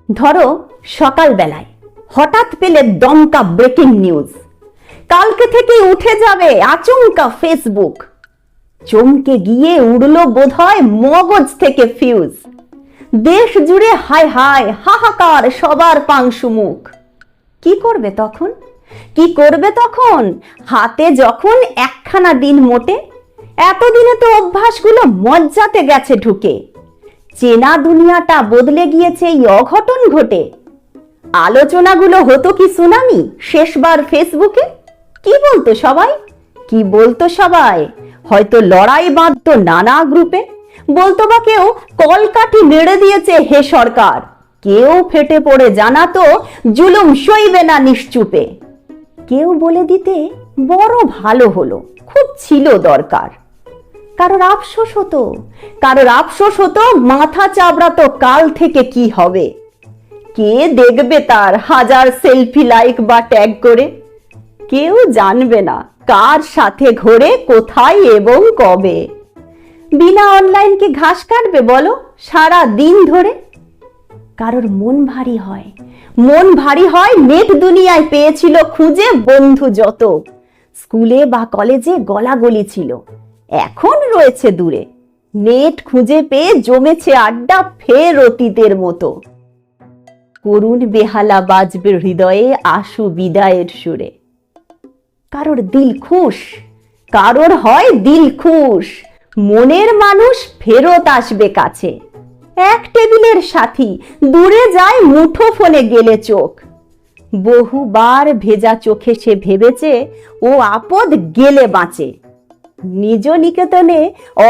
ধরো সকালবেলায় হঠাৎ পেলে দমকা ব্রেকিং নিউজ, কালকে থেকে উঠে যাবে আচমকা ফেসবুক, চমকে গিয়ে উড়লো বোধহয় মগজ থেকে ফিউজ, দেশ জুড়ে হায় হায় হাহাকার সবার পাংশু মুখ। কি করবে তখন? কি করবে তখন হাতে যখন একখানা দিন মোটে? এতদিনে তো অভ্যাসগুলো মজ্জাতে গেছে ঢুকে, চেনা দুনিয়াটা বদলে গিয়েছে এই অঘটন ঘটে। আলোচনাগুলো হতো কি সুনামি শেষবার ফেসবুকে? কি বলতো সবাই, কি বলতো সবাই? হয়তো লড়াই বাঁধতো নানা গ্রুপে, বলতো বা কেউ কলকাঠি নেড়ে দিয়েছে হে সরকার, কেউ ফেটে পড়ে জানাতো জুলুম সইবে না নিশ্চুপে। কেউ বলে দিতে বড় ভালো হলো, খুব ছিল দরকার। কারোর আফসোস হতো, কারোর আফসোস হতো মাথা চাবড়াতো কাল থেকে কি হবে, কে দেখবে তার হাজার সেলফি লাইক বা ট্যাগ করে। কেউ জানবে না কার সাথে ঘোরে কোথায় এবং কবে। বিনা অনলাইন কি ঘাস কাটবে বলো সারা দিন ধরে? কারোর মন ভারী হয়, মন ভারী হয় নেট দুনিয়ায় পেয়েছিল খুঁজে বন্ধু যত, স্কুলে বা কলেজে গলাগলি ছিল এখন রয়েছে দূরে, নেট খুঁজে পেয়ে জমেছে আড্ডা ফের অতীতের মতো। করুণ বেহালা বাজবে হৃদয়ে আশু বিদায়ের সুরে। কারোর দিল খুশ, কারোর হয় দিল খুশ, মনের মানুষ ফেরত আসবে কাছে। এক টেবিলের সাথী দূরে যায় মুঠো ফোনে গেলে চোখ, বহুবার ভেজা চোখে সে ভেবেছে ও আপদ গেলে বাঁচে, নিজ নিকেতনে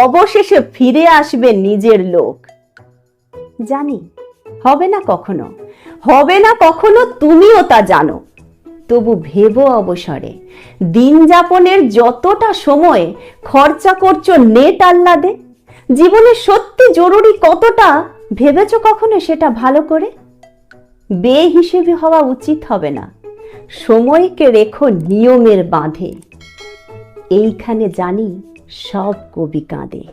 অবশেষে ফিরে আসবে নিজের লোক। জানি হবে না কখনো, হবে না কখনো, তুমিও তা জানো। তবু ভেবো অবসরে দিন যাপনের যতটা সময় খরচা করছো নেট আহ্লাদে, জীবনে সত্যি জরুরি কতটা ভেবেছো কখনো সেটা ভালো করে? বেহিসেবি হওয়া উচিত হবে না, সময়কে রেখো নিয়মের বাঁধে। এইখানে জানি সব কবি কাঁদে।